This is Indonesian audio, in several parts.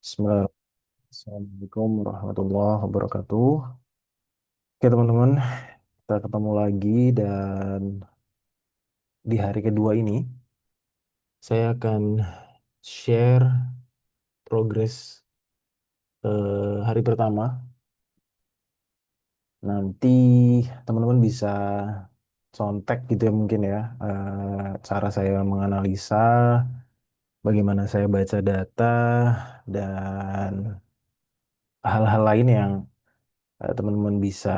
Bismillahirrahmanirrahim. Assalamualaikum warahmatullahi wabarakatuh. Oke teman-teman, kita ketemu lagi dan di hari kedua ini saya akan share progres hari pertama. Nanti teman-teman bisa contek gitu ya mungkin ya cara saya menganalisa, bagaimana saya baca data dan hal-hal lain yang teman-teman bisa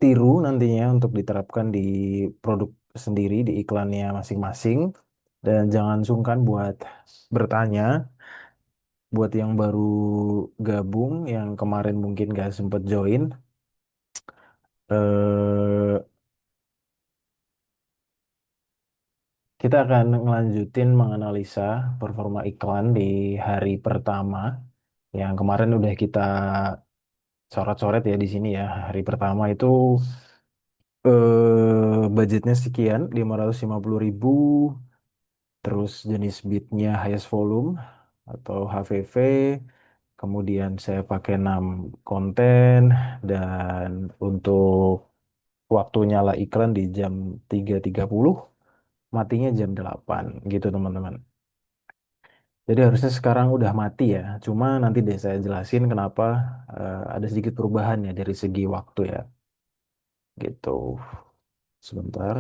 tiru nantinya untuk diterapkan di produk sendiri, di iklannya masing-masing. Dan jangan sungkan buat bertanya, buat yang baru gabung, yang kemarin mungkin gak sempet join. eh kita akan ngelanjutin menganalisa performa iklan di hari pertama. Yang kemarin udah kita coret-coret ya di sini ya. Hari pertama itu budgetnya sekian, 550.000. Terus jenis beatnya highest volume atau HVV. Kemudian saya pakai 6 konten dan untuk waktu nyala iklan di jam 3.30, matinya jam 8 gitu teman-teman. Jadi harusnya sekarang udah mati ya. Cuma nanti deh saya jelasin kenapa ada sedikit perubahan ya dari segi waktu ya. Gitu. Sebentar.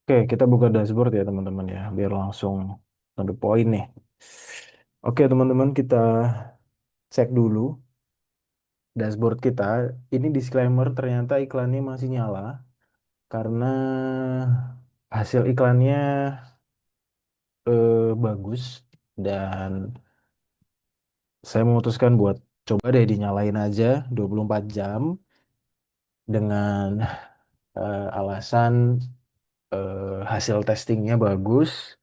Oke, kita buka dashboard ya teman-teman ya, biar langsung to the point nih. Oke teman-teman, kita cek dulu dashboard kita. Ini disclaimer, ternyata iklannya masih nyala karena hasil iklannya bagus dan saya memutuskan buat coba deh dinyalain aja 24 jam dengan alasan hasil testingnya bagus.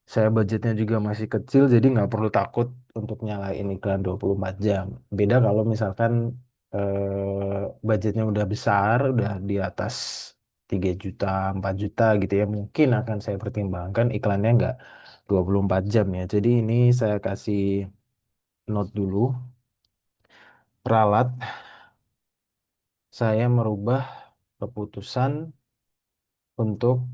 Saya budgetnya juga masih kecil, jadi nggak perlu takut untuk nyalain iklan 24 jam. Beda kalau misalkan budgetnya udah besar, udah di atas 3 juta, 4 juta gitu ya. Mungkin akan saya pertimbangkan iklannya nggak 24 jam ya. Jadi ini saya kasih note dulu. Peralat, saya merubah keputusan untuk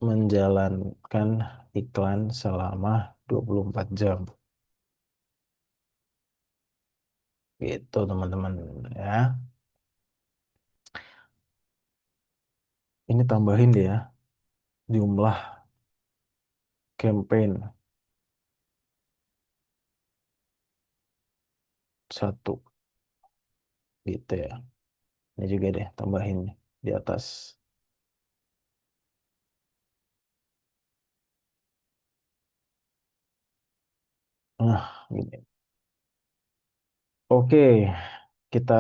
menjalankan iklan selama 24 jam. Gitu teman-teman ya. Ini tambahin deh ya jumlah campaign satu gitu ya. Ini juga deh tambahin di atas. Nah, gini. Oke, kita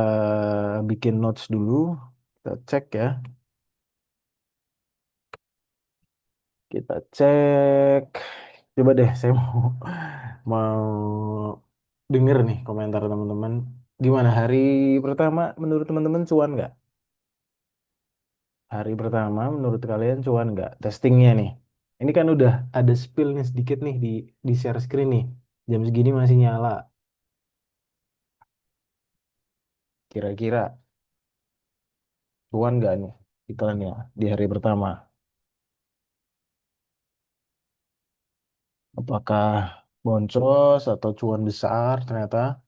bikin notes dulu. Kita cek ya. Kita cek. Coba deh, saya mau denger nih komentar teman-teman. Gimana hari pertama menurut teman-teman cuan nggak? Hari pertama menurut kalian cuan nggak? Testingnya nih. Ini kan udah ada spill nih sedikit nih di share screen nih. Jam segini masih nyala. Kira-kira cuan nggak nih iklannya di hari pertama? Apakah boncos atau cuan besar ternyata?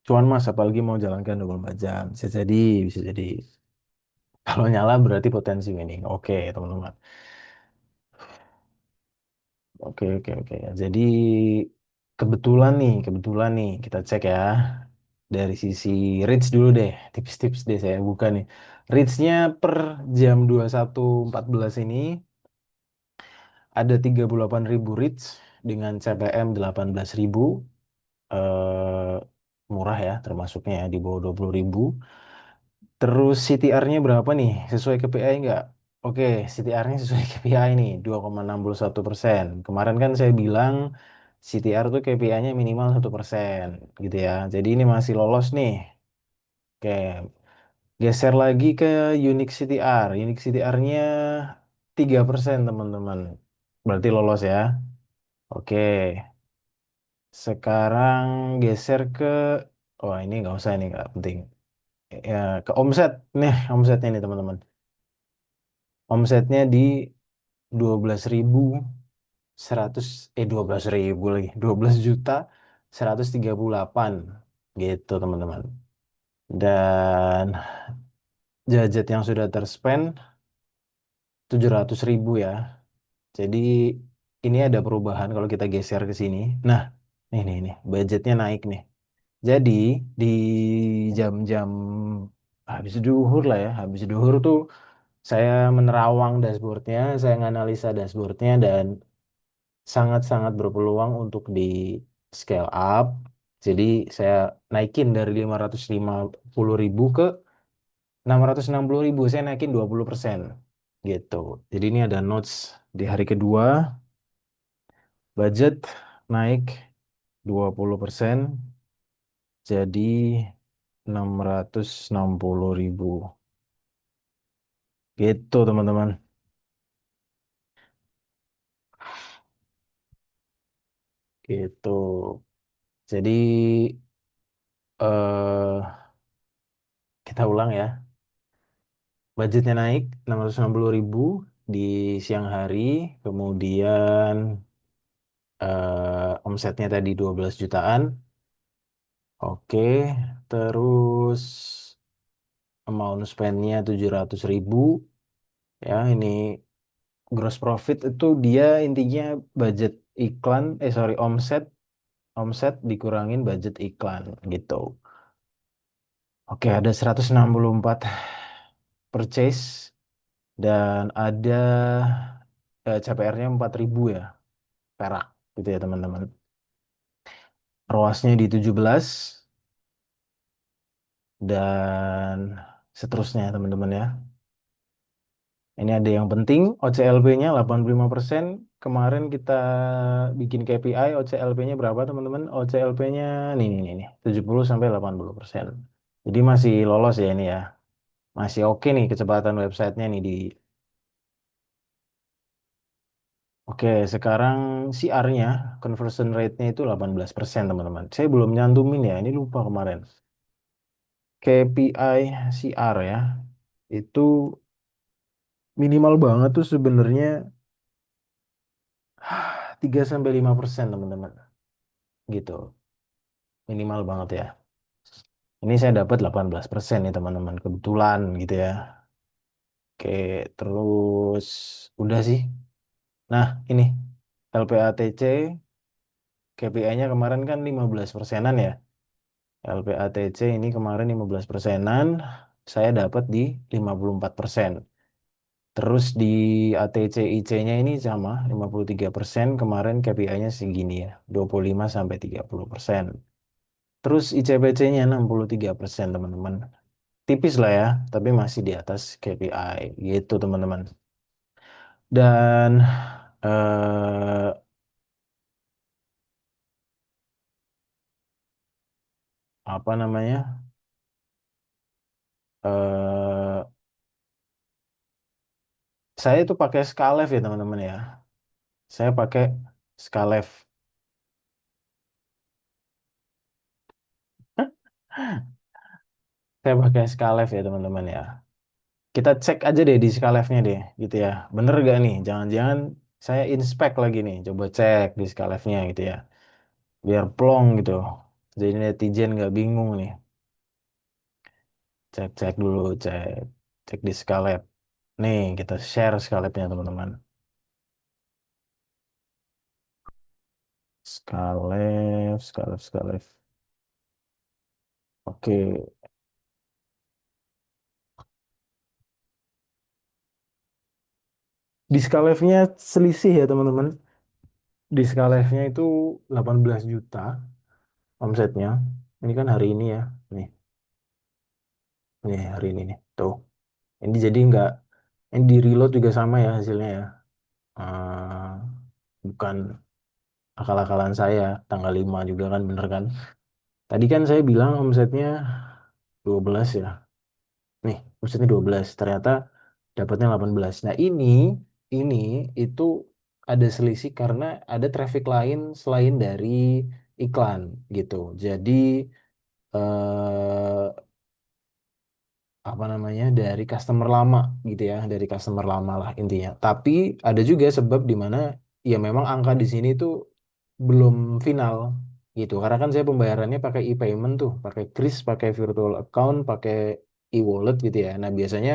Cuan mas, apalagi mau jalankan 24 jam. Bisa jadi, bisa jadi. Kalau nyala berarti potensi winning. Oke, teman-teman. Oke, oke, oke. Jadi kebetulan nih kita cek ya. Dari sisi reach dulu deh, tips-tips deh saya buka nih. Reach-nya per jam 21.14 ini ada 38.000 reach dengan CPM 18.000. Eh, Murah ya termasuknya ya, di bawah 20.000. Terus CTR-nya berapa nih? Sesuai KPI nggak? Oke, CTR-nya sesuai KPI nih, 2,61%. Kemarin kan saya bilang CTR tuh KPI-nya minimal 1%, gitu ya. Jadi ini masih lolos nih. Oke, geser lagi ke Unique CTR. Unique CTR-nya 3%, teman-teman. Berarti lolos ya. Oke, sekarang geser ke... Oh, ini nggak usah, ini nggak penting. Ya, ke omset. Nih, omsetnya nih, teman-teman. Omsetnya di 12.100 12.000 lagi 12.138 gitu teman-teman, dan budget yang sudah terspend 700.000 ya. Jadi ini ada perubahan kalau kita geser ke sini. Nah, nih budgetnya naik nih. Jadi di jam-jam habis duhur lah ya, habis duhur tuh saya menerawang dashboardnya, saya menganalisa dashboardnya, dan sangat-sangat berpeluang untuk di scale up. Jadi saya naikin dari 550.000 ke 660.000. Saya naikin 20% gitu. Jadi ini ada notes di hari kedua, budget naik 20% jadi 660.000 gitu teman-teman. Gitu. Jadi eh kita ulang ya. Budgetnya naik 660.000 di siang hari, kemudian omsetnya tadi 12 jutaan. Oke, terus amount spend-nya 700.000. Ya, ini gross profit itu dia intinya budget iklan, sorry, omset, omset dikurangin budget iklan gitu. Oke, ada 164 purchase dan ada CPR-nya 4.000 ya, perak gitu ya teman-teman. ROAS-nya di 17 dan seterusnya teman-teman ya. Ini ada yang penting, OCLP-nya 85%. Kemarin kita bikin KPI, OCLP-nya berapa teman-teman? OCLP-nya nih, 70 sampai 80%. Jadi masih lolos ya ini ya. Masih oke nih kecepatan websitenya nih di... Oke, sekarang CR-nya, conversion rate-nya itu 18% teman-teman. Saya belum nyantumin ya, ini lupa kemarin. KPI CR ya, itu minimal banget tuh sebenarnya 3 sampai 5% teman-teman. Gitu. Minimal banget ya. Ini saya dapat 18% nih teman-teman. Kebetulan gitu ya. Oke, terus udah sih. Nah, ini LPATC KPI-nya kemarin kan 15 persenan ya. LPATC ini kemarin 15 persenan. Saya dapat di 54%. Terus di ATC IC-nya ini sama 53%. Kemarin KPI-nya segini ya. 25 sampai 30%. Terus ICBC-nya 63% teman-teman. Tipis lah ya, tapi masih di atas KPI gitu teman-teman. Dan eh, apa namanya? eh saya itu pakai Skalev ya teman-teman ya. Saya pakai Skalev. Saya pakai Skalev ya teman-teman ya. Kita cek aja deh di Skalevnya deh, gitu ya. Bener gak nih? Jangan-jangan saya inspect lagi nih. Coba cek di Skalevnya gitu ya. Biar plong gitu. Jadi netizen nggak bingung nih. Cek-cek dulu, cek di Skalep. Nih, kita share Scalepnya teman-teman. Scalep. Oke, di Scalepnya selisih ya teman-teman. Di Scalepnya itu 18 juta omsetnya. Ini kan hari ini ya. Nih, nih hari ini nih. Tuh. Ini jadi nggak. Ini di reload juga sama ya hasilnya ya. Eh, bukan akal-akalan saya, tanggal 5 juga kan bener kan. Tadi kan saya bilang omsetnya 12 ya. Nih, omsetnya 12. Ternyata dapatnya 18. Nah, ini itu ada selisih karena ada traffic lain selain dari iklan gitu. Jadi eh, apa namanya dari customer lama gitu ya, dari customer lama lah intinya. Tapi ada juga sebab di mana ya memang angka di sini tuh belum final gitu. Karena kan saya pembayarannya pakai e-payment tuh, pakai kris, pakai virtual account, pakai e-wallet gitu ya. Nah, biasanya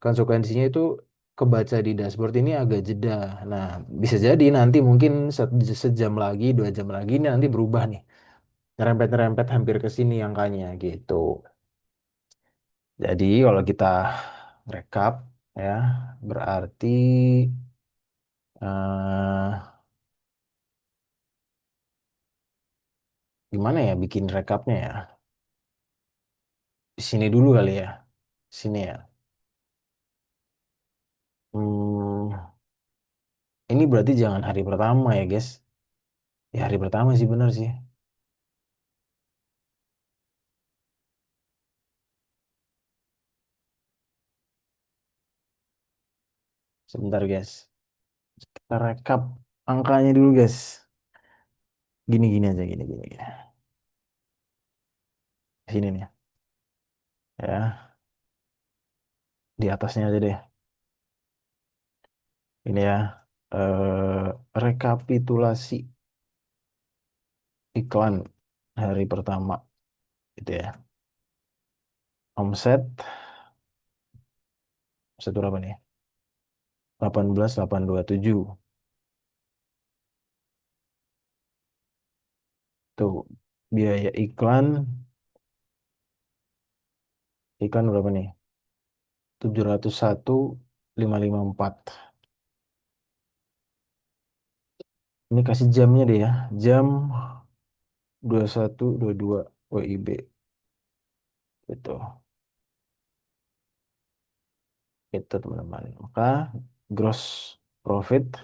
konsekuensinya itu kebaca di dashboard ini agak jeda. Nah, bisa jadi nanti mungkin sejam lagi, 2 jam lagi ini nanti berubah nih. Nyerempet-nyerempet hampir ke sini angkanya gitu. Jadi kalau kita rekap ya, berarti eh gimana ya bikin rekapnya ya? Di sini dulu kali ya. Sini ya. Hmm, ini berarti jangan hari pertama ya, guys. Ya hari pertama sih bener sih. Sebentar, guys. Kita rekap angkanya dulu, guys. Gini-gini aja, gini. Sini nih. Ya, di atasnya aja deh. Ini ya. Rekapitulasi iklan hari pertama gitu ya. Omset, omset berapa nih? 18.827. Tuh, biaya iklan, iklan berapa nih? 701.554. Ini kasih jamnya deh ya. Jam 21.22 WIB. Itu. Itu teman-teman. Maka gross profit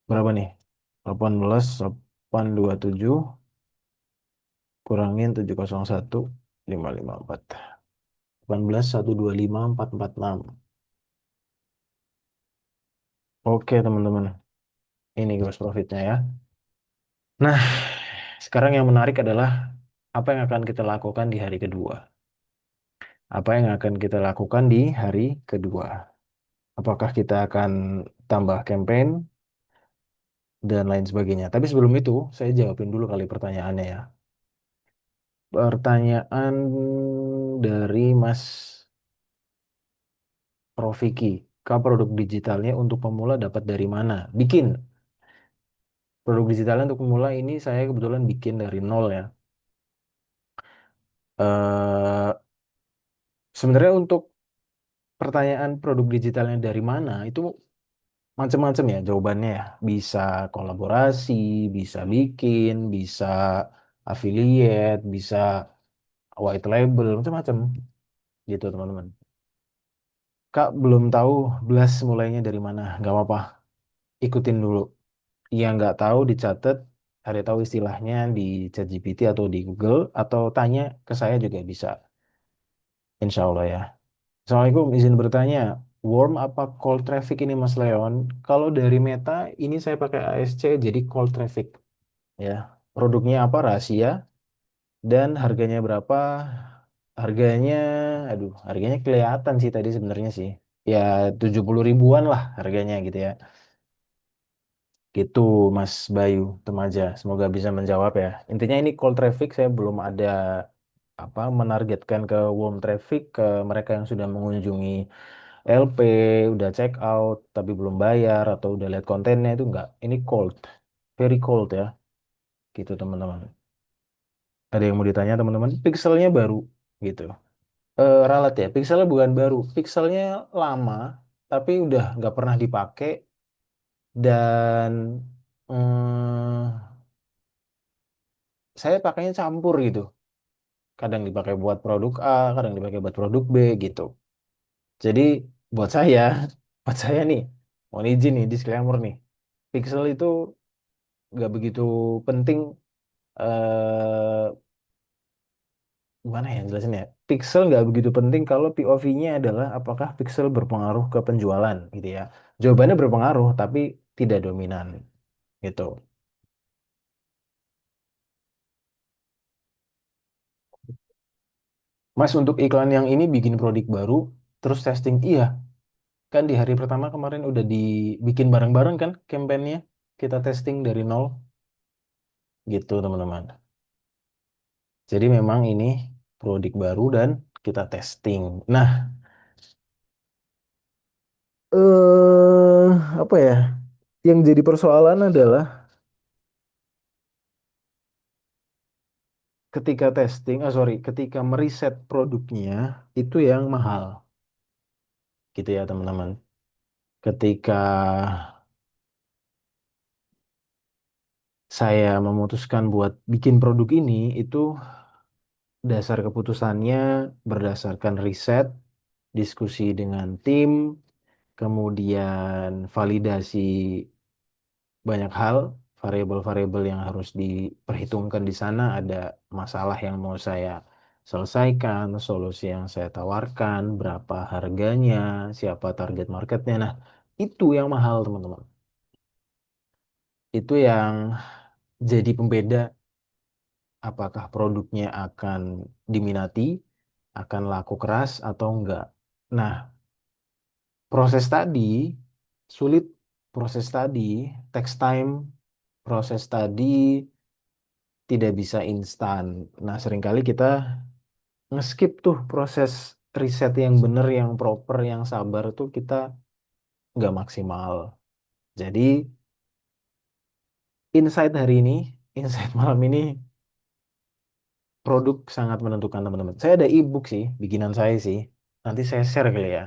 berapa nih? 18.827 kurangin 701.554. 18.125.446. Oke teman-teman. Ini gross profitnya ya. Nah, sekarang yang menarik adalah apa yang akan kita lakukan di hari kedua. Apa yang akan kita lakukan di hari kedua? Apakah kita akan tambah campaign dan lain sebagainya. Tapi sebelum itu, saya jawabin dulu kali pertanyaannya ya. Pertanyaan dari Mas Profiki. Kak, produk digitalnya untuk pemula dapat dari mana? Bikin. Produk digitalnya untuk pemula ini saya kebetulan bikin dari nol ya. eh Sebenarnya untuk pertanyaan produk digitalnya dari mana itu macam-macam ya jawabannya ya. Bisa kolaborasi, bisa bikin, bisa affiliate, bisa white label, macam-macam gitu teman-teman. Kak belum tahu belas mulainya dari mana, nggak apa-apa, ikutin dulu. Yang nggak tahu dicatat, ada tahu istilahnya di ChatGPT atau di Google, atau tanya ke saya juga bisa, insya Allah ya. Assalamualaikum, izin bertanya, warm apa cold traffic ini Mas Leon? Kalau dari Meta, ini saya pakai ASC, jadi cold traffic ya. Produknya apa rahasia dan harganya berapa? Harganya, aduh, harganya kelihatan sih tadi sebenarnya sih. Ya 70 ribuan lah harganya gitu ya. Gitu Mas Bayu Temaja. Semoga bisa menjawab ya. Intinya ini cold traffic saya belum ada apa menargetkan ke warm traffic ke mereka yang sudah mengunjungi LP, udah check out tapi belum bayar atau udah lihat kontennya itu enggak. Ini cold, very cold ya. Gitu teman-teman. Ada yang mau ditanya teman-teman? Pixelnya baru gitu. Ralat ya, pixelnya bukan baru. Pixelnya lama tapi udah nggak pernah dipakai dan saya pakainya campur gitu. Kadang dipakai buat produk A, kadang dipakai buat produk B gitu. Jadi buat saya, buat saya nih, mohon izin nih, disclaimer nih, pixel itu nggak begitu penting. eh Gimana ya jelasin ya? Pixel nggak begitu penting kalau POV-nya adalah apakah pixel berpengaruh ke penjualan gitu ya. Jawabannya berpengaruh, tapi tidak dominan gitu. Mas untuk iklan yang ini bikin produk baru, terus testing, iya. Kan di hari pertama kemarin udah dibikin bareng-bareng kan kampanyenya. Kita testing dari nol gitu teman-teman. Jadi memang ini produk baru dan kita testing. Nah, apa ya? Yang jadi persoalan adalah ketika testing, sorry, ketika meriset produknya itu yang mahal gitu ya teman-teman. Ketika saya memutuskan buat bikin produk ini, itu dasar keputusannya berdasarkan riset, diskusi dengan tim, kemudian validasi banyak hal, variabel-variabel yang harus diperhitungkan di sana, ada masalah yang mau saya selesaikan, solusi yang saya tawarkan, berapa harganya, siapa target marketnya. Nah, itu yang mahal, teman-teman. Itu yang jadi pembeda apakah produknya akan diminati, akan laku keras atau enggak. Nah, proses tadi sulit, proses tadi takes time, proses tadi tidak bisa instan. Nah, seringkali kita ngeskip tuh proses riset yang bener, yang proper, yang sabar tuh kita nggak maksimal. Jadi, insight hari ini, insight malam ini, produk sangat menentukan teman-teman. Saya ada e-book sih, bikinan saya sih. Nanti saya share kali ya.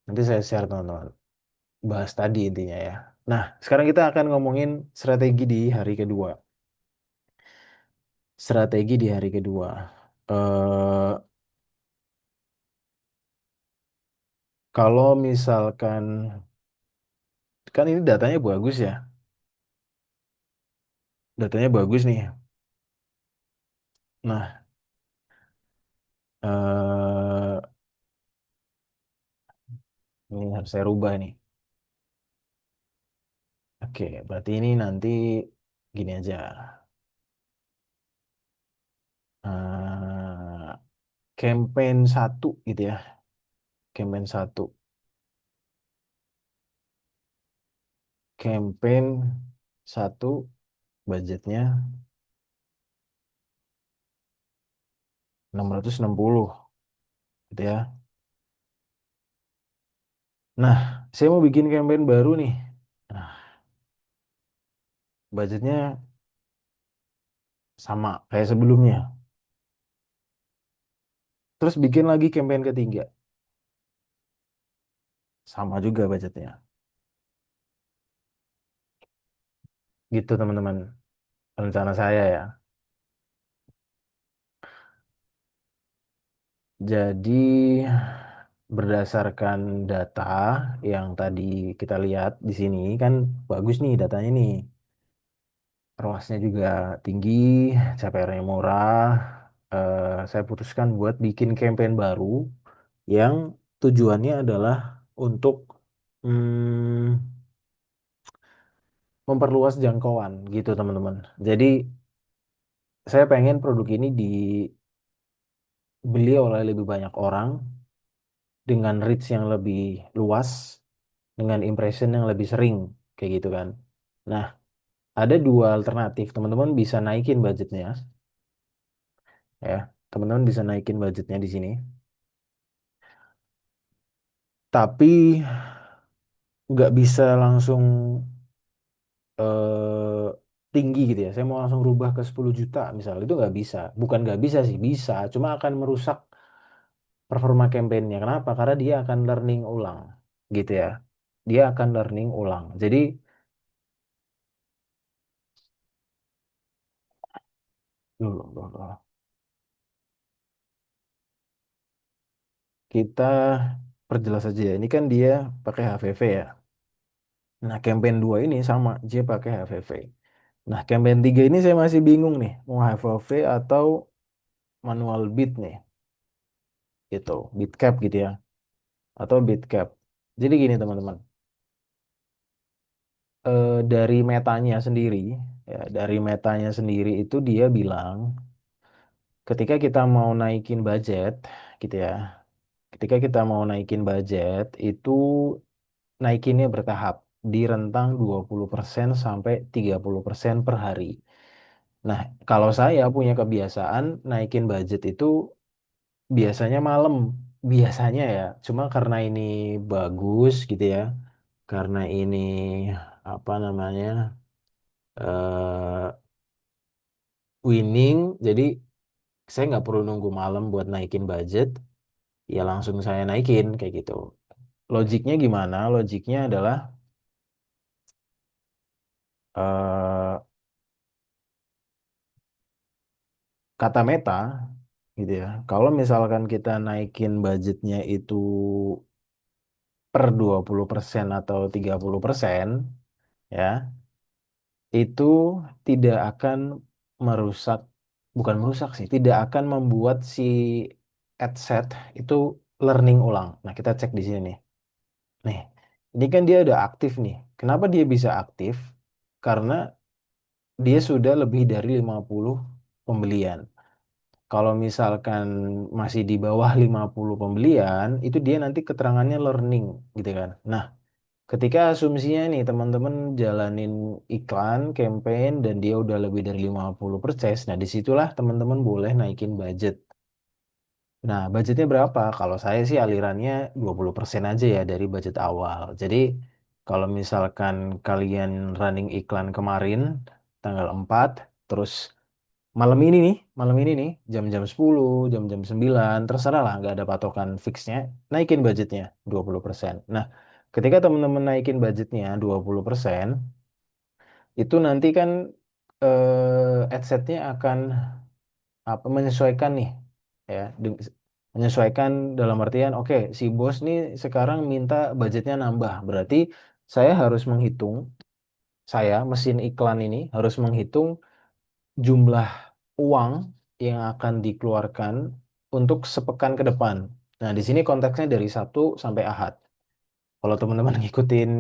Nanti saya share teman-teman. Bahas tadi intinya ya. Nah, sekarang kita akan ngomongin strategi di hari kedua. Strategi di hari kedua. Eh, Kalau misalkan kan ini datanya bagus ya. Datanya bagus nih. Nah, eh ini harus saya rubah nih. Oke, berarti ini nanti gini aja. eh Campaign satu gitu ya. Campaign satu. Campaign satu budgetnya 660 gitu ya. Nah, saya mau bikin campaign baru nih. Nah, budgetnya sama kayak sebelumnya. Terus bikin lagi campaign ketiga. Sama juga budgetnya. Gitu teman-teman. Rencana saya ya. Jadi berdasarkan data yang tadi kita lihat di sini kan bagus nih datanya nih. ROAS-nya juga tinggi, CPR-nya murah. Saya putuskan buat bikin campaign baru yang tujuannya adalah untuk memperluas jangkauan gitu teman-teman. Jadi saya pengen produk ini dibeli oleh lebih banyak orang dengan reach yang lebih luas, dengan impression yang lebih sering, kayak gitu kan. Nah, ada dua alternatif. Teman-teman bisa naikin budgetnya, ya. Teman-teman bisa naikin budgetnya di sini. Tapi nggak bisa langsung eh, tinggi gitu ya. Saya mau langsung rubah ke 10 juta misalnya. Itu nggak bisa. Bukan nggak bisa sih, bisa. Cuma akan merusak performa campaign-nya. Kenapa? Karena dia akan learning ulang, gitu ya. Dia akan learning ulang. Jadi, dulu, dulu. Kita perjelas aja ya. Ini kan dia pakai HVV ya. Nah, campaign 2 ini sama, dia pakai HVV. Nah, campaign 3 ini saya masih bingung nih, mau HVV atau manual bid nih, gitu. Bid cap gitu ya, atau bid cap. Jadi gini teman-teman, dari metanya sendiri, ya, dari metanya sendiri itu dia bilang, ketika kita mau naikin budget, gitu ya, ketika kita mau naikin budget, itu naikinnya bertahap di rentang 20% sampai 30% per hari. Nah, kalau saya punya kebiasaan naikin budget itu biasanya malam, biasanya ya. Cuma karena ini bagus gitu ya, karena ini apa namanya eh winning, jadi saya nggak perlu nunggu malam buat naikin budget, ya langsung saya naikin kayak gitu. Logiknya gimana? Logiknya adalah eh kata Meta gitu ya. Kalau misalkan kita naikin budgetnya itu per 20% atau 30%, ya, itu tidak akan merusak, bukan merusak sih, tidak akan membuat si adset itu learning ulang. Nah, kita cek di sini nih. Nih, ini kan dia udah aktif nih. Kenapa dia bisa aktif? Karena dia sudah lebih dari 50 pembelian. Kalau misalkan masih di bawah 50 pembelian, itu dia nanti keterangannya learning gitu kan. Nah, ketika asumsinya nih teman-teman jalanin iklan, campaign, dan dia udah lebih dari 50 purchase, nah disitulah teman-teman boleh naikin budget. Nah, budgetnya berapa? Kalau saya sih alirannya 20% aja ya dari budget awal. Jadi, kalau misalkan kalian running iklan kemarin, tanggal 4, terus malam ini nih, jam-jam 10, jam-jam 9, terserah lah, nggak ada patokan fixnya, naikin budgetnya 20%. Nah, ketika teman-teman naikin budgetnya 20%, itu nanti kan adsetnya akan apa menyesuaikan nih, ya, menyesuaikan dalam artian, oke, si bos nih sekarang minta budgetnya nambah, berarti saya harus menghitung, saya mesin iklan ini harus menghitung jumlah uang yang akan dikeluarkan untuk sepekan ke depan. Nah, di sini konteksnya dari Sabtu sampai Ahad. Kalau teman-teman ngikutin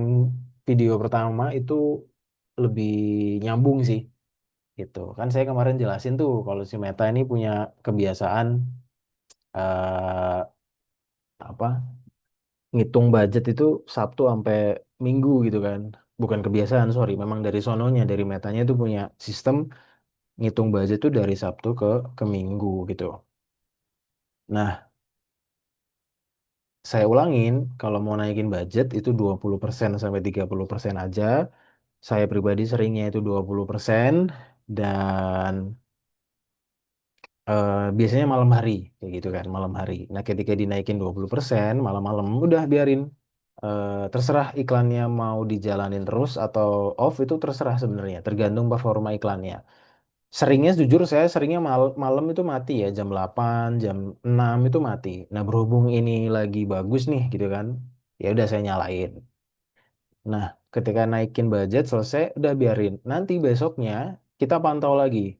video pertama itu lebih nyambung sih. Gitu. Kan saya kemarin jelasin tuh kalau si Meta ini punya kebiasaan eh apa? Ngitung budget itu Sabtu sampai Minggu gitu kan. Bukan kebiasaan, sorry, memang dari sononya, dari Metanya itu punya sistem ngitung budget tuh dari Sabtu ke Minggu gitu. Nah, saya ulangin, kalau mau naikin budget itu 20% sampai 30% aja. Saya pribadi seringnya itu 20%, dan biasanya malam hari kayak gitu kan, malam hari. Nah, ketika dinaikin 20% malam-malam udah biarin. Terserah iklannya mau dijalanin terus atau off, itu terserah sebenarnya, tergantung performa iklannya. Seringnya jujur saya seringnya malam itu mati ya, jam 8 jam 6 itu mati. Nah, berhubung ini lagi bagus nih gitu kan, ya udah saya nyalain. Nah, ketika naikin budget selesai udah biarin. Nanti besoknya kita pantau lagi.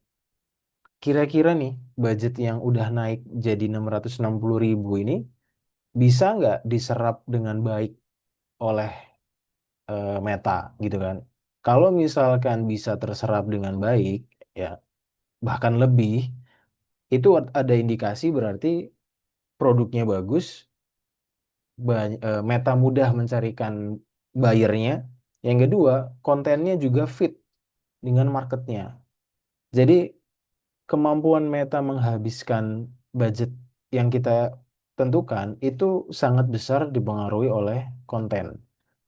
Kira-kira nih budget yang udah naik jadi 660.000 ini bisa nggak diserap dengan baik oleh Meta gitu kan. Kalau misalkan bisa terserap dengan baik, ya bahkan lebih, itu ada indikasi berarti produknya bagus, Meta mudah mencarikan buyernya. Yang kedua, kontennya juga fit dengan marketnya. Jadi kemampuan Meta menghabiskan budget yang kita tentukan itu sangat besar dipengaruhi oleh konten.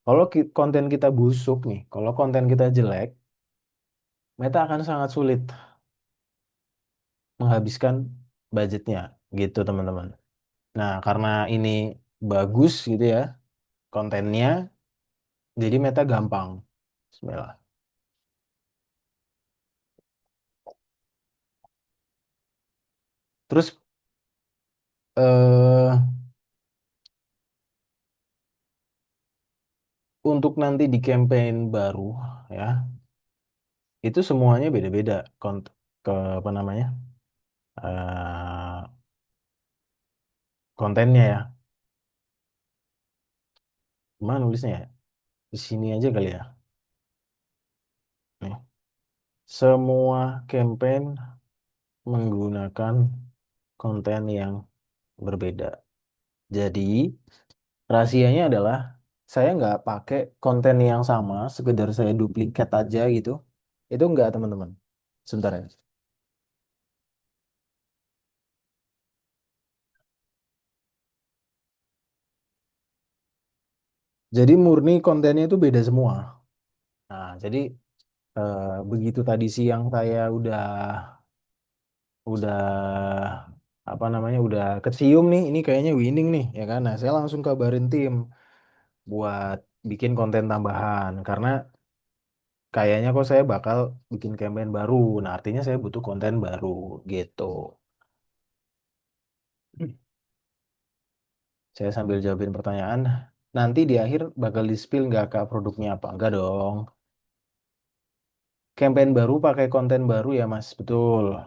Kalau konten kita busuk nih, kalau konten kita jelek, Meta akan sangat sulit menghabiskan budgetnya gitu teman-teman. Nah, karena ini bagus gitu ya kontennya, jadi Meta gampang. Bismillah. Terus eh untuk nanti di campaign baru ya, itu semuanya beda-beda ke apa namanya? eh, kontennya ya. Gimana nulisnya ya? Di sini aja kali ya. Nih. Semua campaign menggunakan konten yang berbeda. Jadi, rahasianya adalah saya nggak pakai konten yang sama, sekedar saya duplikat aja gitu. Itu nggak, teman-teman. Sebentar ya. Jadi murni kontennya itu beda semua. Nah, jadi begitu tadi siang saya udah apa namanya udah kecium nih, ini kayaknya winning nih ya kan. Nah, saya langsung kabarin tim buat bikin konten tambahan karena kayaknya kok saya bakal bikin campaign baru. Nah, artinya saya butuh konten baru gitu. Saya sambil jawabin pertanyaan. Nanti di akhir bakal di-spill nggak kak produknya apa? Enggak dong. Campaign baru pakai konten baru ya Mas. Betul.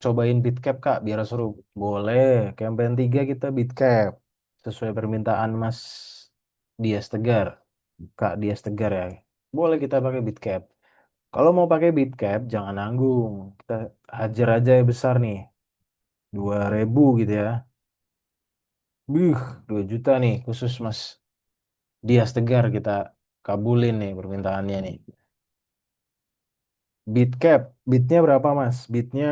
Cobain Bitcap kak biar seru. Boleh. Campaign 3 kita Bitcap. Sesuai permintaan Mas Dias Tegar. Kak Dias Tegar ya. Boleh kita pakai Bitcap. Kalau mau pakai Bitcap jangan nanggung. Kita hajar aja yang besar nih. 2.000 gitu ya. Bih, 2 juta nih khusus Mas Dias Tegar kita kabulin nih permintaannya nih. Beat cap, beatnya berapa Mas? Beatnya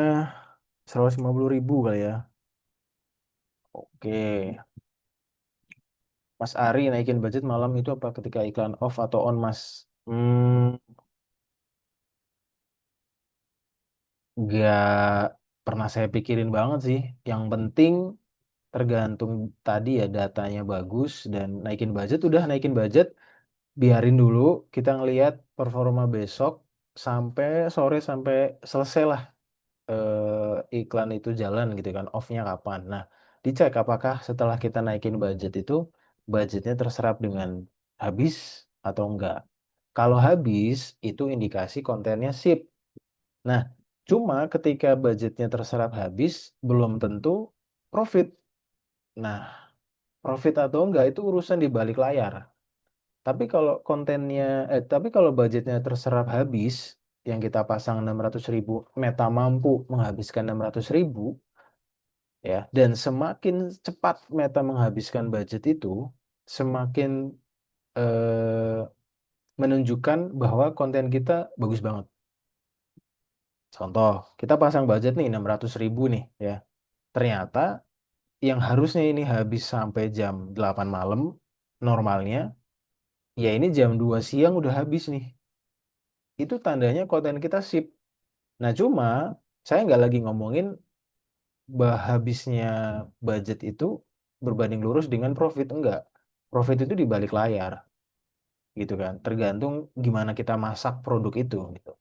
150.000 kali ya. Oke, Mas Ari naikin budget malam itu apa ketika iklan off atau on Mas? Nggak pernah saya pikirin banget sih. Yang penting tergantung tadi ya datanya bagus dan naikin budget udah naikin budget biarin dulu kita ngelihat performa besok sampai sore sampai selesai lah iklan itu jalan gitu kan off-nya kapan. Nah, dicek apakah setelah kita naikin budget itu budgetnya terserap dengan habis atau enggak. Kalau habis itu indikasi kontennya sip. Nah, cuma ketika budgetnya terserap habis belum tentu profit. Nah, profit atau enggak itu urusan di balik layar. Tapi kalau budgetnya terserap habis, yang kita pasang 600.000, Meta mampu menghabiskan 600.000, ya, dan semakin cepat Meta menghabiskan budget itu, semakin eh, menunjukkan bahwa konten kita bagus banget. Contoh, kita pasang budget nih 600.000 nih, ya. Ternyata yang harusnya ini habis sampai jam 8 malam, normalnya, ya ini jam 2 siang udah habis nih. Itu tandanya konten kita sip. Nah, cuma saya nggak lagi ngomongin habisnya budget itu berbanding lurus dengan profit. Enggak. Profit itu di balik layar, gitu kan. Tergantung gimana kita masak produk itu, gitu.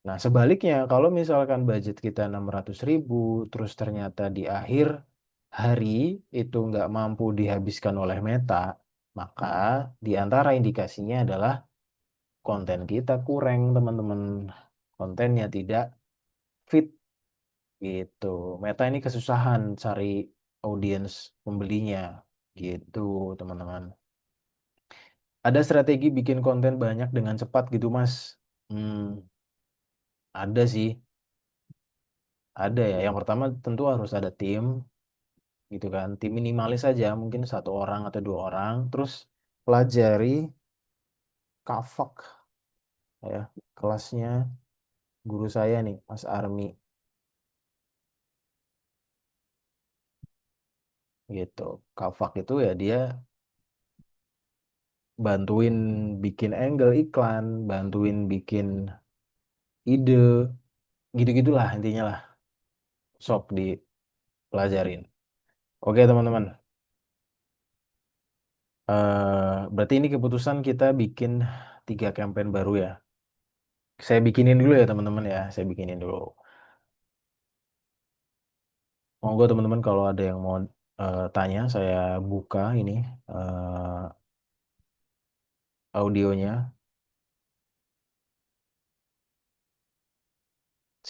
Nah, sebaliknya, kalau misalkan budget kita 600.000, terus ternyata di akhir hari itu nggak mampu dihabiskan oleh Meta, maka di antara indikasinya adalah konten kita kurang, teman-teman. Kontennya tidak fit gitu. Meta ini kesusahan cari audiens pembelinya gitu, teman-teman. Ada strategi bikin konten banyak dengan cepat gitu, Mas? Hmm, ada sih, ada ya. Yang pertama tentu harus ada tim, gitu kan. Tim minimalis saja, mungkin 1 orang atau 2 orang. Terus pelajari kafak ya, kelasnya guru saya nih, Mas Armi, gitu. Kafak itu ya dia bantuin bikin angle iklan, bantuin bikin ide, gitu-gitulah intinya lah. Sok dipelajarin. Oke teman-teman. Berarti ini keputusan kita bikin 3 campaign baru ya. Saya bikinin dulu ya teman-teman ya. Saya bikinin dulu. Monggo teman-teman kalau ada yang mau tanya, saya buka ini. eh, audionya.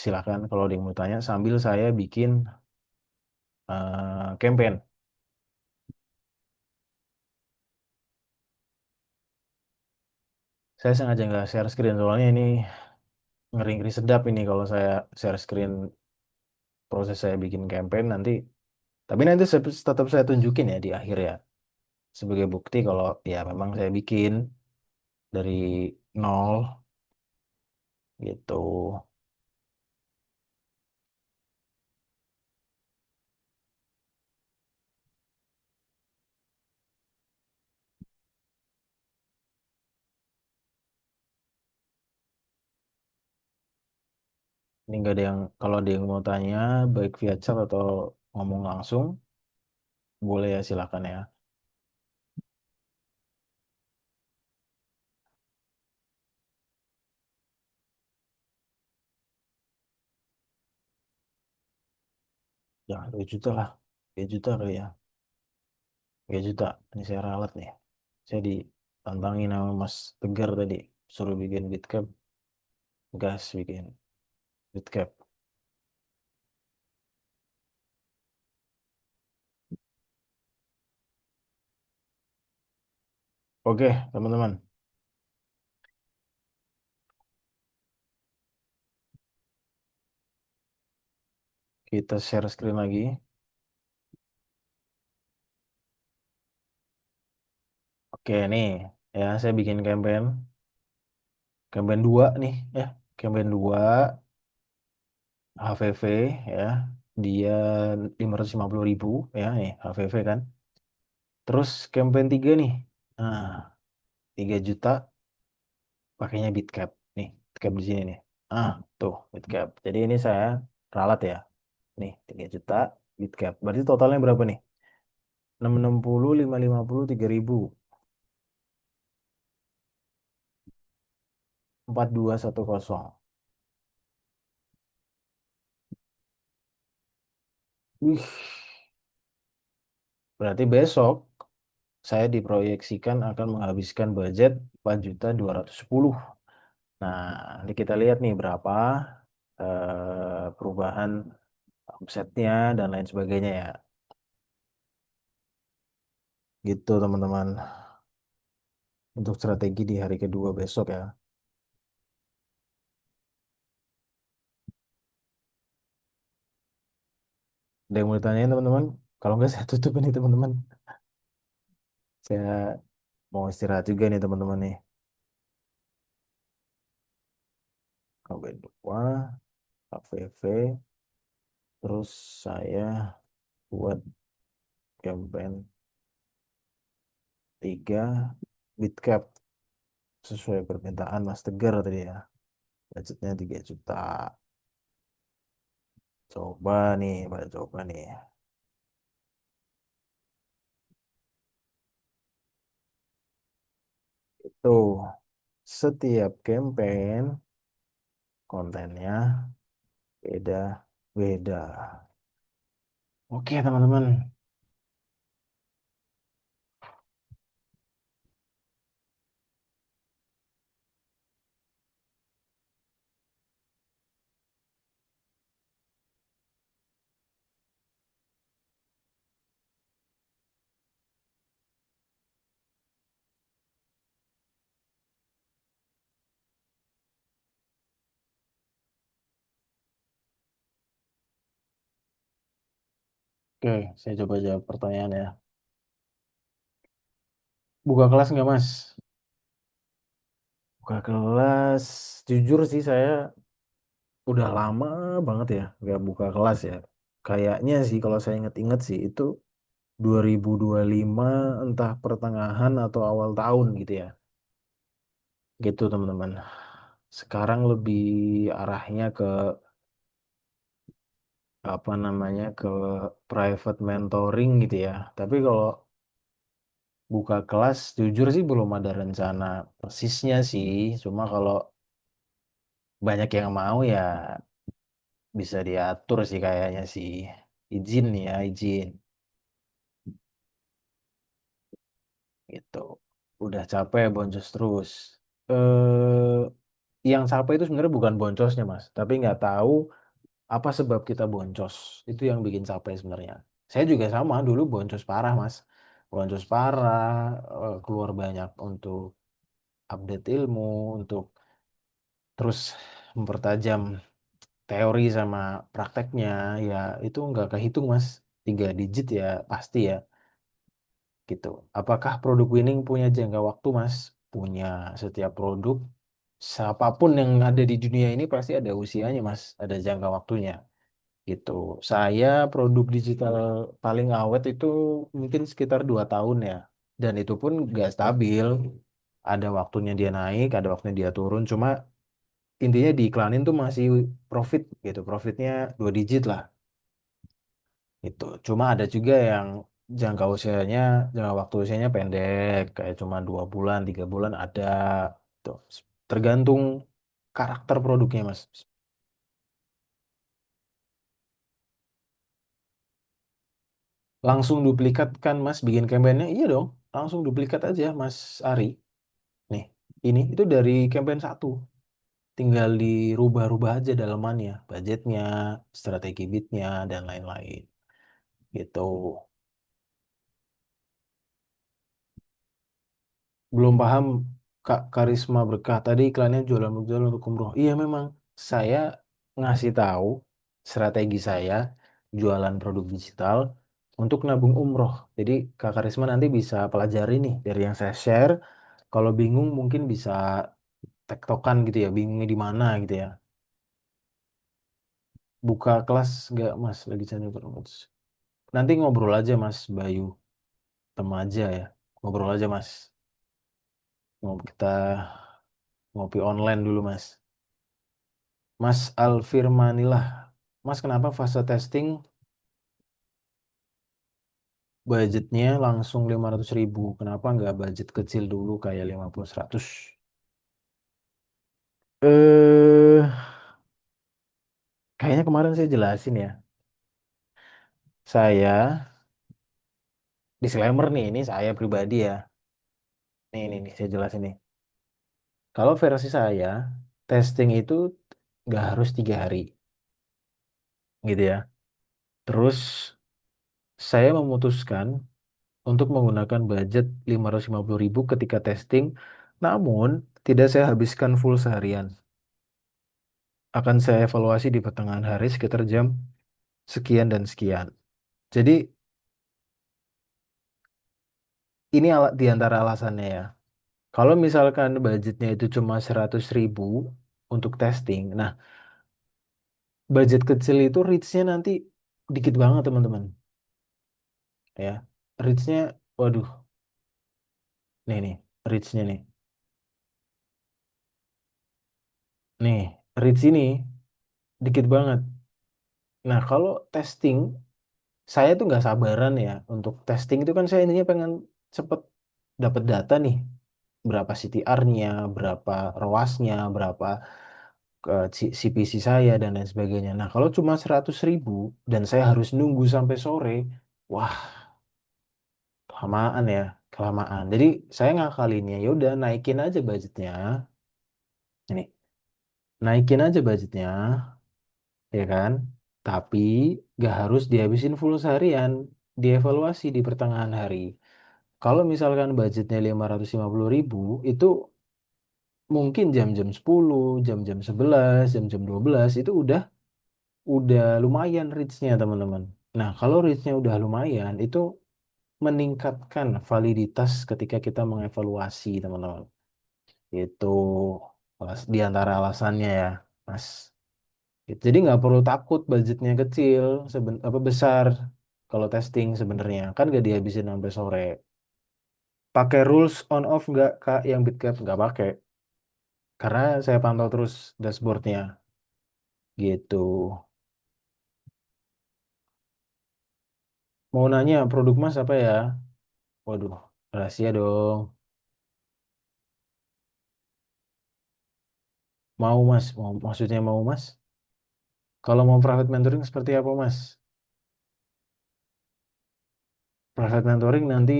Silakan kalau ada yang mau tanya sambil saya bikin campaign. Saya sengaja nggak share screen soalnya ini ngeri-ngeri sedap ini kalau saya share screen proses saya bikin campaign nanti. Tapi nanti tetap saya tunjukin ya di akhir ya sebagai bukti kalau ya memang saya bikin dari nol gitu. Ini nggak ada yang kalau ada yang mau tanya baik via chat atau ngomong langsung boleh ya silakan ya. Ya 2 juta lah. 2 juta kali ya. 3 juta. Ini saya ralat nih. Saya ditantangin sama Mas Tegar tadi. Suruh bikin bitcap. Gas bikin bitcap. Oke, teman-teman. Kita share screen lagi. Oke, nih. Ya, saya bikin campaign. Campaign 2 nih. Ya, campaign 2 HVV ya. Dia 550.000 ya, nih HVV kan. Terus campaign 3 nih. Nah, 3 juta pakainya bitcap. Nih, bitcap di sini nih. Ah, tuh, bitcap. Jadi ini saya ralat ya. Nih, 3 juta bitcap. Berarti totalnya berapa nih? 660, 550, 3.000. 4210. Wih, berarti besok saya diproyeksikan akan menghabiskan budget 4.210. Nah, nanti kita lihat nih berapa perubahan omsetnya dan lain sebagainya ya. Gitu teman-teman. Untuk strategi di hari kedua besok ya. Ada yang mau ditanyain teman-teman? Kalau nggak saya tutup ini teman-teman. Saya mau istirahat juga nih teman-teman nih. Sampai dua, KVV, terus saya buat campaign 3 Bitcap sesuai permintaan Mas Tegar tadi ya. Budgetnya 3 juta. Coba nih, Pak, coba nih. Itu setiap campaign kontennya beda-beda. Oke, teman-teman. Oke, saya coba jawab pertanyaan ya. Buka kelas nggak, Mas? Buka kelas, jujur sih saya udah lama banget ya nggak buka kelas ya. Kayaknya sih kalau saya inget-inget sih itu 2025 entah pertengahan atau awal tahun gitu ya. Gitu teman-teman. Sekarang lebih arahnya ke apa namanya ke private mentoring gitu ya. Tapi kalau buka kelas jujur sih belum ada rencana persisnya sih. Cuma kalau banyak yang mau ya bisa diatur sih kayaknya sih. Izin nih ya, izin gitu. udah capek boncos terus. eh yang capek itu sebenarnya bukan boncosnya mas, tapi nggak tahu apa sebab kita boncos. Itu yang bikin capek sebenarnya. Saya juga sama dulu boncos parah mas, boncos parah, keluar banyak untuk update ilmu, untuk terus mempertajam teori sama prakteknya. Ya itu nggak kehitung mas, 3 digit ya pasti ya gitu. Apakah produk winning punya jangka waktu, Mas? Punya. Setiap produk, siapapun yang ada di dunia ini pasti ada usianya, Mas. Ada jangka waktunya. Gitu. Saya produk digital paling awet itu mungkin sekitar 2 tahun ya. Dan itu pun nggak stabil. Ada waktunya dia naik, ada waktunya dia turun. Cuma intinya diiklanin tuh masih profit gitu. Profitnya 2 digit lah. Itu. Cuma ada juga yang jangka usianya, jangka waktu usianya pendek, kayak cuma 2 bulan, 3 bulan ada. Tuh. Tergantung karakter produknya, Mas. Langsung duplikat kan, Mas, bikin campaignnya? Iya dong, langsung duplikat aja, Mas Ari. Nih, ini itu dari campaign satu. Tinggal dirubah-rubah aja dalamannya, budgetnya, strategi bidnya, dan lain-lain. Gitu. Belum paham Kak Karisma Berkah tadi iklannya jualan untuk umroh. Iya memang saya ngasih tahu strategi saya jualan produk digital untuk nabung umroh. Jadi Kak Karisma nanti bisa pelajari nih dari yang saya share. Kalau bingung mungkin bisa tektokan gitu ya, bingungnya di mana gitu ya. Buka kelas nggak Mas lagi cari terus. Nanti ngobrol aja Mas Bayu, teman aja ya. Ngobrol aja Mas. Mau kita ngopi online dulu Mas. Mas Alfirmanillah. Mas kenapa fase testing budgetnya langsung 500.000? Kenapa nggak budget kecil dulu kayak 50 100? Eh, Kayaknya kemarin saya jelasin ya. Saya, disclaimer nih, ini saya pribadi ya. Nih, saya jelasin nih. Kalau versi saya, testing itu nggak harus 3 hari, gitu ya. Terus saya memutuskan untuk menggunakan budget 550.000 ketika testing, namun tidak saya habiskan full seharian. Akan saya evaluasi di pertengahan hari sekitar jam sekian dan sekian. Jadi ini di antara alasannya ya. Kalau misalkan budgetnya itu cuma 100.000 untuk testing, nah budget kecil itu reach-nya nanti dikit banget teman-teman. Ya, reach-nya, waduh, nih, reach-nya nih. Nih, reach ini dikit banget. Nah, kalau testing, saya tuh nggak sabaran ya untuk testing itu kan saya intinya pengen cepet dapat data nih, berapa CTR-nya, berapa ROAS-nya, berapa CPC saya dan lain sebagainya. Nah, kalau cuma 100.000 dan saya harus nunggu sampai sore, wah, kelamaan ya, kelamaan. Jadi saya ngakalinnya, ya udah naikin aja budgetnya, ini, naikin aja budgetnya, ya kan? Tapi gak harus dihabisin full seharian, dievaluasi di pertengahan hari. Kalau misalkan budgetnya 550.000, itu mungkin jam-jam 10, jam-jam 11, jam-jam 12 itu udah lumayan reach-nya teman-teman. Nah, kalau reach-nya udah lumayan, itu meningkatkan validitas ketika kita mengevaluasi teman-teman. Itu di antara alasannya ya, Mas. Jadi nggak perlu takut budgetnya kecil, apa besar kalau testing sebenarnya kan nggak dihabisin sampai sore. Pakai rules on off nggak Kak yang Bitcap nggak pakai karena saya pantau terus dashboardnya gitu. Mau nanya produk Mas apa ya? Waduh, rahasia dong. Mau Mas, maksudnya mau Mas? Kalau mau private mentoring seperti apa Mas? Private mentoring nanti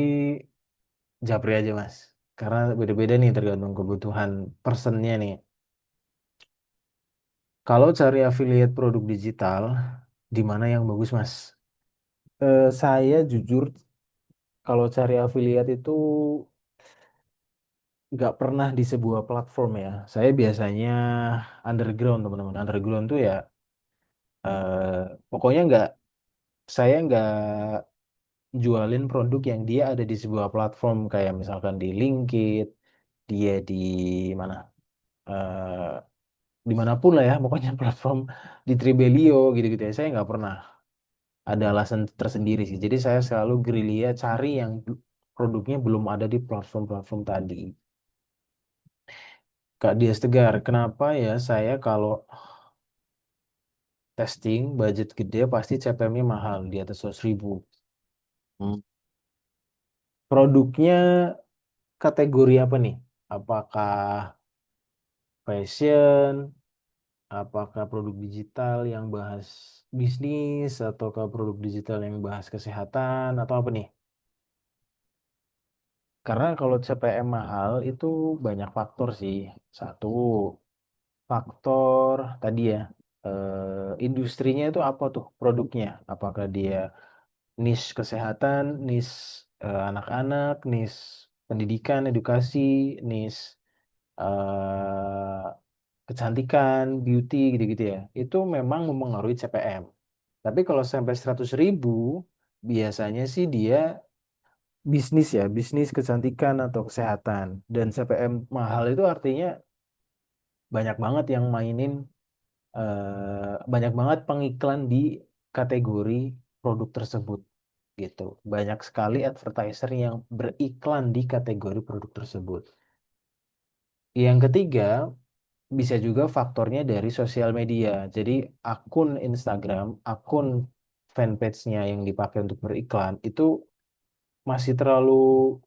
japri aja Mas. Karena beda-beda nih tergantung kebutuhan personnya nih. Kalau cari affiliate produk digital, di mana yang bagus, Mas? Saya jujur, kalau cari affiliate itu nggak pernah di sebuah platform ya. Saya biasanya underground, teman-teman. Underground tuh ya, pokoknya saya nggak jualin produk yang dia ada di sebuah platform kayak misalkan di Linkit, dia di mana, eh dimanapun lah ya, pokoknya platform di Tribelio gitu-gitu ya. Saya nggak pernah ada alasan tersendiri sih. Jadi saya selalu gerilya cari yang produknya belum ada di platform-platform tadi. Kak Dias Tegar, kenapa ya saya kalau testing budget gede pasti CPM-nya mahal di atas 100.000? Hmm. Produknya kategori apa nih? Apakah fashion, apakah produk digital yang bahas bisnis, ataukah produk digital yang bahas kesehatan, atau apa nih? Karena kalau CPM mahal itu banyak faktor sih. Satu, faktor tadi ya, industrinya itu apa tuh produknya? Apakah dia niche kesehatan, niche anak-anak, niche pendidikan, edukasi, niche eh, kecantikan, beauty gitu-gitu ya. Itu memang mempengaruhi CPM. Tapi kalau sampai 100.000, biasanya sih dia bisnis ya, bisnis kecantikan atau kesehatan. Dan CPM mahal itu artinya banyak banget yang mainin, banyak banget pengiklan di kategori produk tersebut gitu. Banyak sekali advertiser yang beriklan di kategori produk tersebut. Yang ketiga, bisa juga faktornya dari sosial media. Jadi akun Instagram, akun fanpage-nya yang dipakai untuk beriklan itu masih terlalu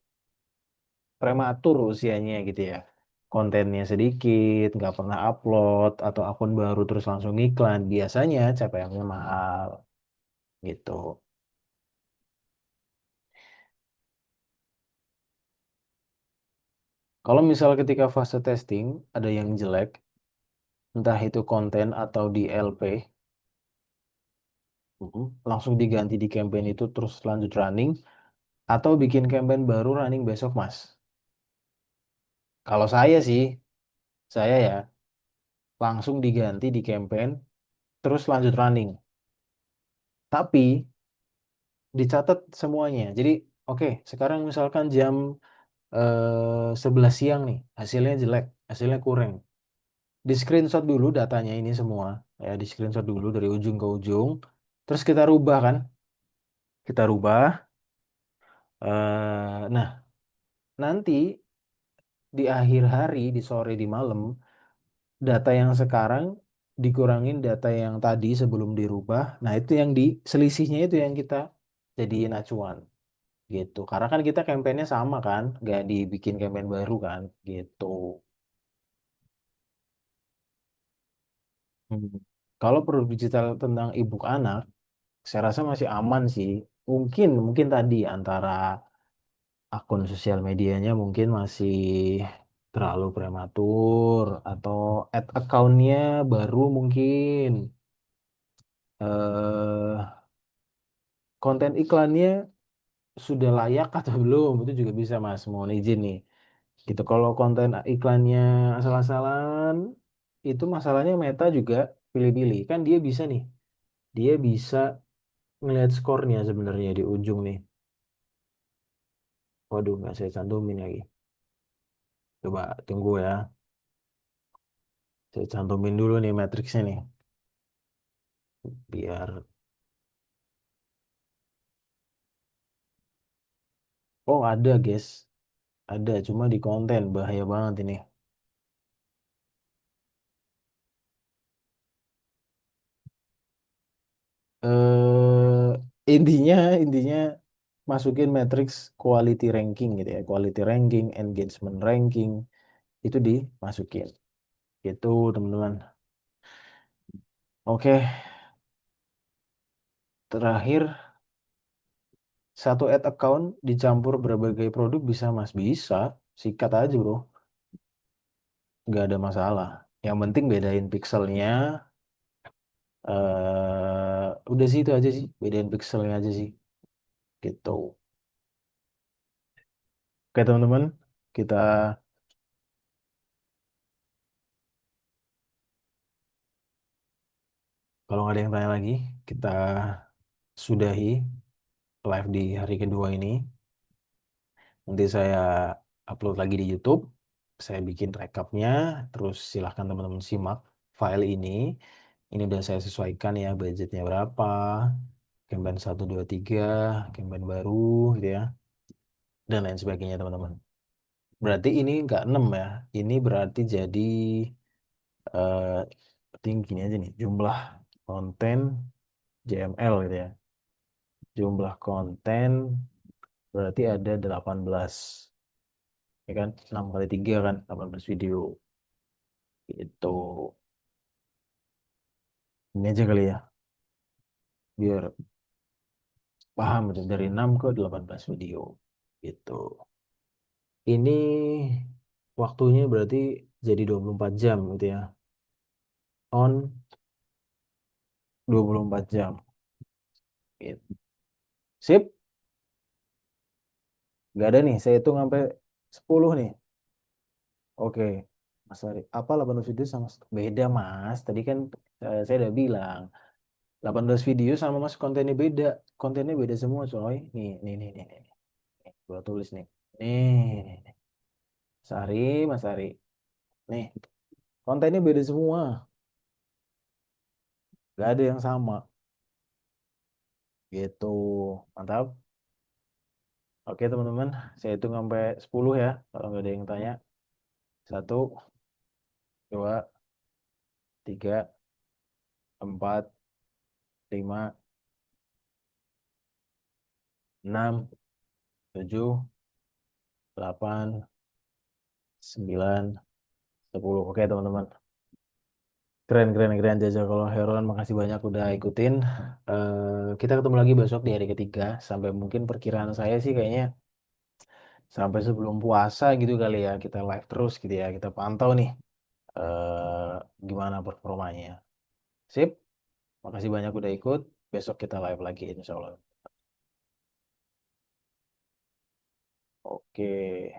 prematur usianya gitu ya. Kontennya sedikit, nggak pernah upload, atau akun baru terus langsung iklan. Biasanya CPM-nya mahal gitu. Kalau misal ketika fase testing ada yang jelek, entah itu konten atau di LP, langsung diganti di campaign itu terus lanjut running, atau bikin campaign baru running besok, Mas. Kalau saya ya langsung diganti di campaign terus lanjut running. Tapi dicatat semuanya. Jadi, oke, sekarang misalkan jam 11 siang nih, hasilnya jelek, hasilnya kurang. Di screenshot dulu datanya ini semua, ya di screenshot dulu dari ujung ke ujung. Terus kita rubah kan, kita rubah. Nah, nanti di akhir hari, di sore, di malam, data yang sekarang dikurangin data yang tadi sebelum dirubah. Nah, itu yang di selisihnya itu yang kita jadiin acuan gitu. Karena kan kita kampanyenya sama kan, nggak dibikin campaign baru kan, gitu. Hmm. Kalau produk digital tentang ibu anak, saya rasa masih aman sih. Mungkin tadi antara akun sosial medianya mungkin masih terlalu prematur, atau ad accountnya baru mungkin. Konten iklannya sudah layak atau belum, itu juga bisa, Mas, mohon izin nih gitu. Kalau konten iklannya asal-asalan, itu masalahnya Meta juga pilih-pilih kan, dia bisa nih, dia bisa ngelihat skornya sebenarnya di ujung nih. Waduh, nggak saya cantumin lagi, coba tunggu ya, saya cantumin dulu nih matriksnya nih, biar. Oh, ada guys, ada, cuma di konten bahaya banget ini. eh intinya masukin matriks quality ranking gitu ya, quality ranking, engagement ranking, itu dimasukin gitu, teman-teman. Oke, terakhir, satu ad account dicampur berbagai produk bisa, Mas? Bisa. Sikat aja bro, nggak ada masalah. Yang penting bedain pixelnya. Udah sih itu aja sih, bedain pixelnya aja sih, gitu. Oke teman-teman, kita kalau nggak ada yang tanya lagi, kita sudahi live di hari kedua ini. Nanti saya upload lagi di YouTube. Saya bikin rekapnya, terus silahkan teman-teman simak file ini. Ini udah saya sesuaikan ya, budgetnya berapa, campaign 1, 2, 3, campaign baru gitu ya, dan lain sebagainya teman-teman. Berarti ini nggak 6 ya, ini berarti jadi eh tinggi aja nih, jumlah konten JML gitu ya. Jumlah konten berarti ada 18. Ya kan? 6 kali 3 kan, 18 video. Itu. Ini aja kali ya, biar paham gitu, dari 6 ke 18 video. Gitu. Ini waktunya berarti jadi 24 jam gitu ya. On 24 jam. Gitu. Sip, nggak ada nih. Saya hitung sampai 10 nih. Oke. Mas Ari, apa 18 video sama beda Mas? Tadi kan saya udah bilang 18 video sama Mas kontennya beda. Kontennya beda semua coy. Nih. Gua tulis nih. Nih. Sari, Mas Ari. Nih, kontennya beda semua. Gak ada yang sama. Gitu. Mantap. Oke teman-teman, saya hitung sampai 10 ya. Kalau nggak ada yang tanya. 1, 2, 3, 4, 5, 6, 7, 8, 9, 10. Oke teman-teman. Keren Jaja kalau Heron. Makasih banyak udah ikutin. Kita ketemu lagi besok di hari ketiga. Sampai mungkin perkiraan saya sih kayaknya sampai sebelum puasa gitu kali ya. Kita live terus gitu ya. Kita pantau nih eh gimana performanya. Sip. Makasih banyak udah ikut. Besok kita live lagi insya Allah. Oke.